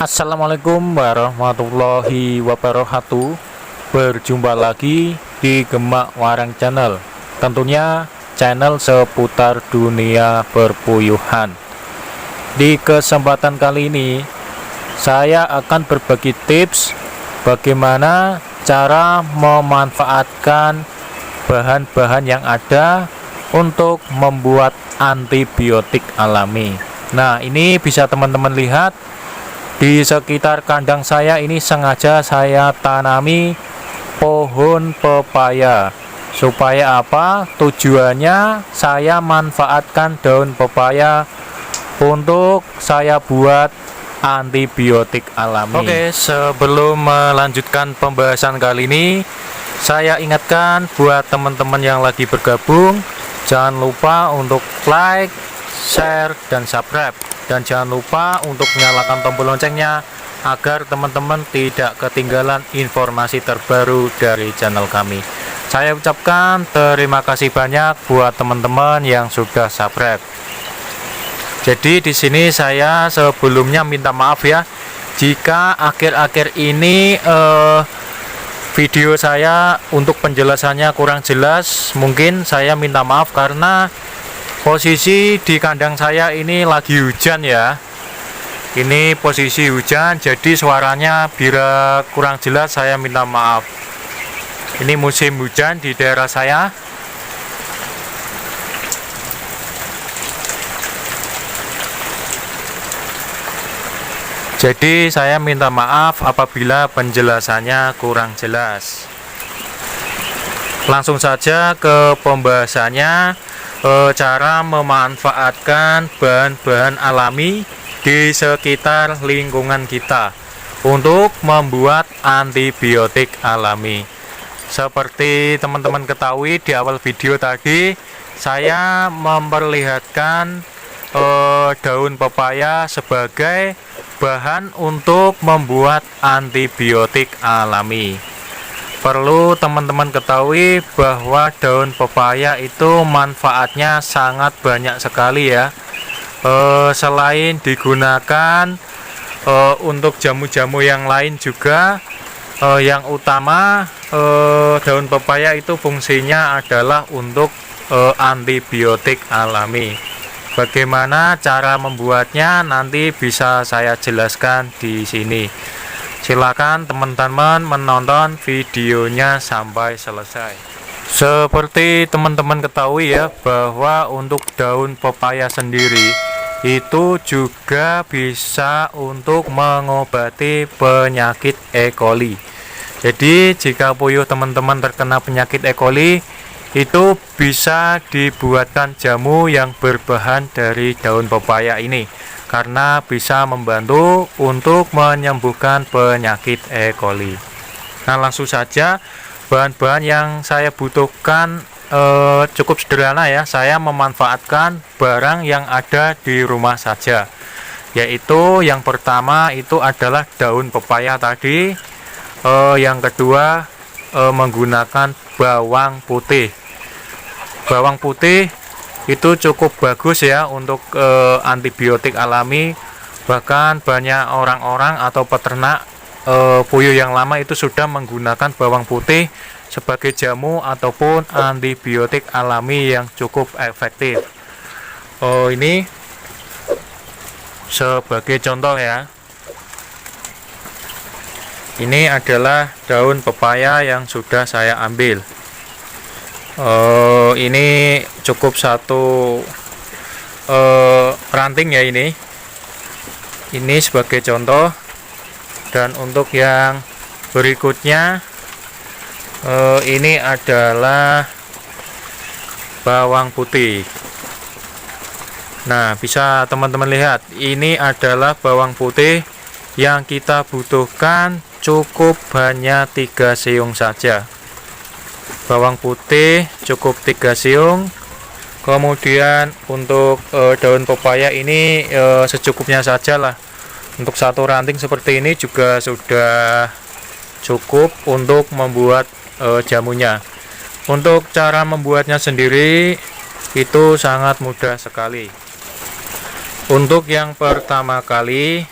Assalamualaikum warahmatullahi wabarakatuh. Berjumpa lagi di Gemak Warang Channel. Tentunya channel seputar dunia perpuyuhan. Di kesempatan kali ini saya akan berbagi tips bagaimana cara memanfaatkan bahan-bahan yang ada untuk membuat antibiotik alami. Nah, ini bisa teman-teman lihat di sekitar kandang saya ini sengaja saya tanami pohon pepaya. Supaya apa? Tujuannya saya manfaatkan daun pepaya untuk saya buat antibiotik alami. Oke, sebelum melanjutkan pembahasan kali ini, saya ingatkan buat teman-teman yang lagi bergabung, jangan lupa untuk like, share, dan subscribe. Dan jangan lupa untuk nyalakan tombol loncengnya agar teman-teman tidak ketinggalan informasi terbaru dari channel kami. Saya ucapkan terima kasih banyak buat teman-teman yang sudah subscribe. Jadi di sini saya sebelumnya minta maaf ya jika akhir-akhir ini video saya untuk penjelasannya kurang jelas. Mungkin saya minta maaf karena posisi di kandang saya ini lagi hujan ya. Ini posisi hujan, jadi suaranya bila kurang jelas saya minta maaf. Ini musim hujan di daerah saya. Jadi saya minta maaf apabila penjelasannya kurang jelas. Langsung saja ke pembahasannya, cara memanfaatkan bahan-bahan alami di sekitar lingkungan kita untuk membuat antibiotik alami. Seperti teman-teman ketahui di awal video tadi, saya memperlihatkan daun pepaya sebagai bahan untuk membuat antibiotik alami. Perlu teman-teman ketahui bahwa daun pepaya itu manfaatnya sangat banyak sekali ya. Selain digunakan untuk jamu-jamu yang lain juga, yang utama daun pepaya itu fungsinya adalah untuk antibiotik alami. Bagaimana cara membuatnya nanti bisa saya jelaskan di sini. Silakan teman-teman menonton videonya sampai selesai. Seperti teman-teman ketahui ya bahwa untuk daun pepaya sendiri itu juga bisa untuk mengobati penyakit E. coli. Jadi jika puyuh teman-teman terkena penyakit E. coli, itu bisa dibuatkan jamu yang berbahan dari daun pepaya ini karena bisa membantu untuk menyembuhkan penyakit E. coli. Nah, langsung saja bahan-bahan yang saya butuhkan cukup sederhana ya. Saya memanfaatkan barang yang ada di rumah saja, yaitu yang pertama itu adalah daun pepaya tadi, yang kedua menggunakan bawang putih. Bawang putih itu cukup bagus ya untuk antibiotik alami. Bahkan banyak orang-orang atau peternak puyuh yang lama itu sudah menggunakan bawang putih sebagai jamu ataupun antibiotik alami yang cukup efektif. Ini sebagai contoh ya. Ini adalah daun pepaya yang sudah saya ambil. Ini cukup satu ranting ya ini sebagai contoh. Dan untuk yang berikutnya ini adalah bawang putih. Nah, bisa teman-teman lihat ini adalah bawang putih yang kita butuhkan cukup hanya 3 siung saja. Bawang putih cukup 3 siung. Kemudian untuk daun pepaya ini secukupnya saja lah. Untuk satu ranting seperti ini juga sudah cukup untuk membuat jamunya. Untuk cara membuatnya sendiri itu sangat mudah sekali. Untuk yang pertama kali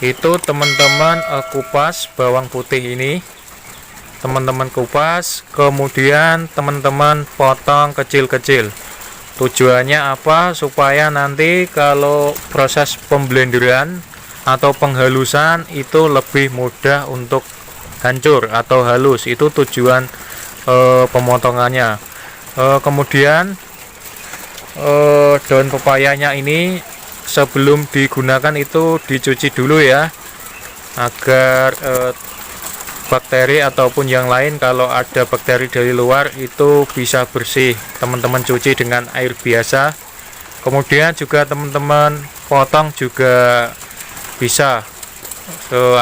Itu teman-teman kupas bawang putih ini, teman-teman kupas, kemudian teman-teman potong kecil-kecil. Tujuannya apa? Supaya nanti kalau proses pemblenderan atau penghalusan itu lebih mudah untuk hancur atau halus. Itu tujuan pemotongannya. Kemudian daun pepayanya ini sebelum digunakan itu dicuci dulu ya, agar bakteri ataupun yang lain, kalau ada bakteri dari luar itu bisa bersih. Teman-teman cuci dengan air biasa, kemudian juga teman-teman potong juga bisa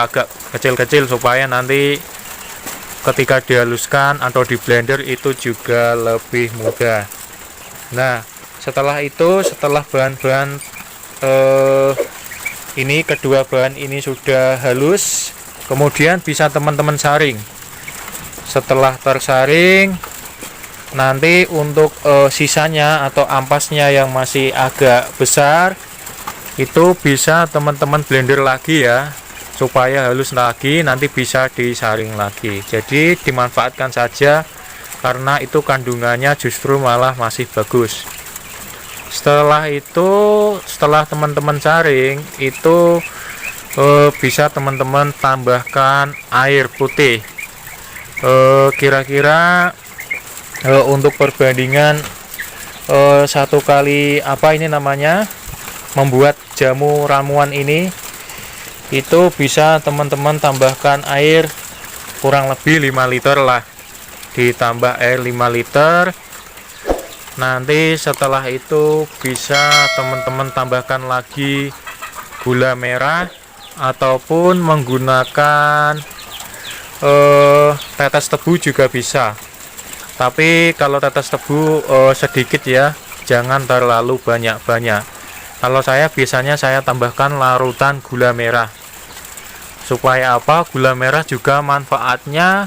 agak kecil-kecil supaya nanti ketika dihaluskan atau di blender itu juga lebih mudah. Nah, setelah itu, setelah bahan-bahan ini, kedua bahan ini sudah halus, kemudian bisa teman-teman saring. Setelah tersaring, nanti untuk sisanya atau ampasnya yang masih agak besar itu bisa teman-teman blender lagi ya, supaya halus lagi, nanti bisa disaring lagi. Jadi dimanfaatkan saja, karena itu kandungannya justru malah masih bagus. Setelah itu, setelah teman-teman saring itu bisa teman-teman tambahkan air putih. Kira-kira untuk perbandingan satu kali apa ini namanya, membuat jamu ramuan ini, itu bisa teman-teman tambahkan air kurang lebih 5 liter lah. Ditambah air 5 liter. Nanti setelah itu bisa teman-teman tambahkan lagi gula merah ataupun menggunakan tetes tebu juga bisa. Tapi kalau tetes tebu sedikit ya, jangan terlalu banyak-banyak. Kalau saya biasanya saya tambahkan larutan gula merah. Supaya apa? Gula merah juga manfaatnya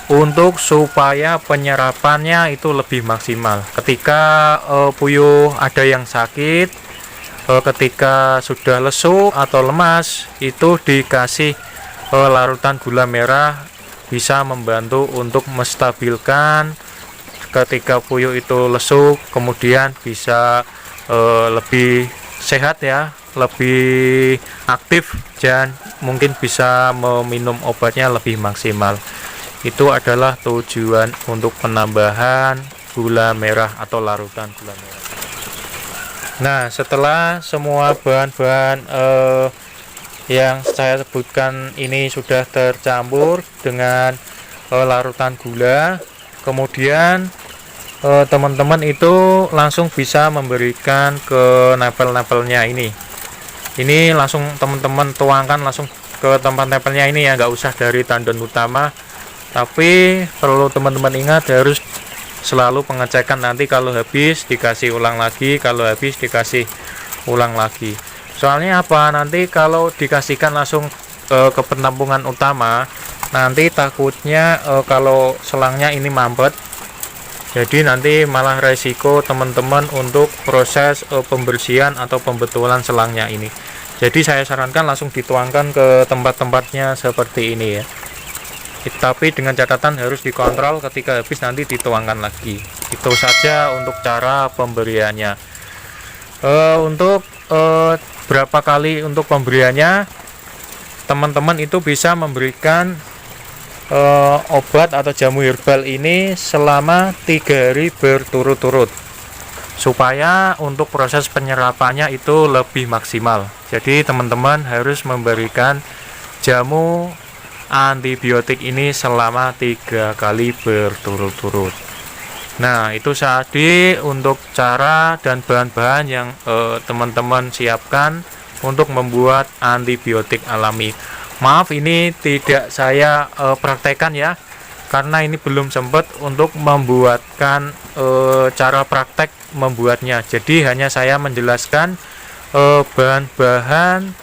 untuk supaya penyerapannya itu lebih maksimal. Ketika puyuh ada yang sakit, ketika sudah lesu atau lemas, itu dikasih larutan gula merah bisa membantu untuk menstabilkan ketika puyuh itu lesu, kemudian bisa lebih sehat ya, lebih aktif, dan mungkin bisa meminum obatnya lebih maksimal. Itu adalah tujuan untuk penambahan gula merah atau larutan gula merah. Nah, setelah semua bahan-bahan yang saya sebutkan ini sudah tercampur dengan larutan gula, kemudian teman-teman itu langsung bisa memberikan ke nempel-nempelnya ini. Ini langsung teman-teman tuangkan langsung ke tempat nempelnya ini ya, nggak usah dari tandon utama. Tapi perlu teman-teman ingat, harus selalu pengecekan, nanti kalau habis dikasih ulang lagi, kalau habis dikasih ulang lagi. Soalnya apa? Nanti kalau dikasihkan langsung ke penampungan utama, nanti takutnya kalau selangnya ini mampet, jadi nanti malah resiko teman-teman untuk proses pembersihan atau pembetulan selangnya ini. Jadi saya sarankan langsung dituangkan ke tempat-tempatnya seperti ini ya. Tapi dengan catatan harus dikontrol, ketika habis nanti dituangkan lagi. Itu saja untuk cara pemberiannya. Untuk berapa kali untuk pemberiannya, teman-teman itu bisa memberikan obat atau jamu herbal ini selama 3 hari berturut-turut, supaya untuk proses penyerapannya itu lebih maksimal. Jadi teman-teman harus memberikan jamu antibiotik ini selama 3 kali berturut-turut. Nah, itu tadi untuk cara dan bahan-bahan yang teman-teman siapkan untuk membuat antibiotik alami. Maaf, ini tidak saya praktekkan ya, karena ini belum sempat untuk membuatkan cara praktek membuatnya. Jadi hanya saya menjelaskan bahan-bahan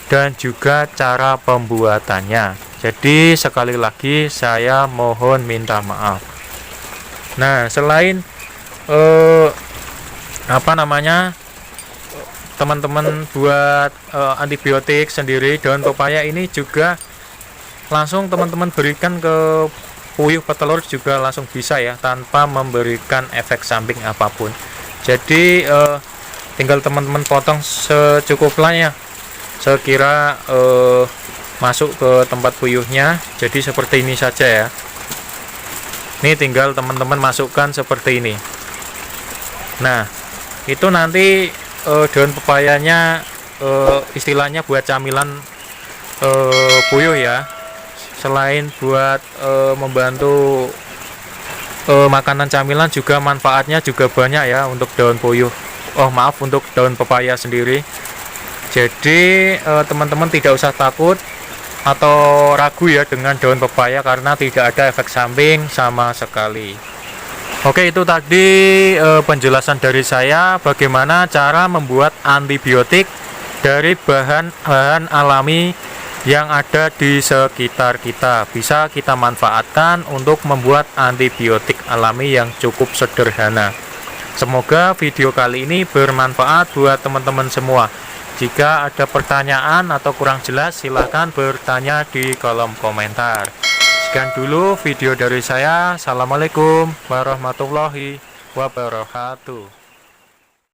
dan juga cara pembuatannya. Jadi sekali lagi saya mohon minta maaf. Nah, selain teman-teman buat antibiotik sendiri, daun pepaya ini juga langsung teman-teman berikan ke puyuh petelur juga langsung bisa ya, tanpa memberikan efek samping apapun. Jadi tinggal teman-teman potong secukupnya, sekira masuk ke tempat puyuhnya. Jadi seperti ini saja ya. Ini tinggal teman-teman masukkan seperti ini. Nah, itu nanti daun pepayanya istilahnya buat camilan puyuh ya. Selain buat membantu makanan camilan, juga manfaatnya juga banyak ya untuk daun puyuh. Untuk daun pepaya sendiri. Jadi teman-teman tidak usah takut atau ragu ya dengan daun pepaya, karena tidak ada efek samping sama sekali. Oke, itu tadi penjelasan dari saya bagaimana cara membuat antibiotik dari bahan-bahan alami yang ada di sekitar kita. Bisa kita manfaatkan untuk membuat antibiotik alami yang cukup sederhana. Semoga video kali ini bermanfaat buat teman-teman semua. Jika ada pertanyaan atau kurang jelas, silahkan bertanya di kolom komentar. Sekian dulu video dari saya. Assalamualaikum warahmatullahi wabarakatuh.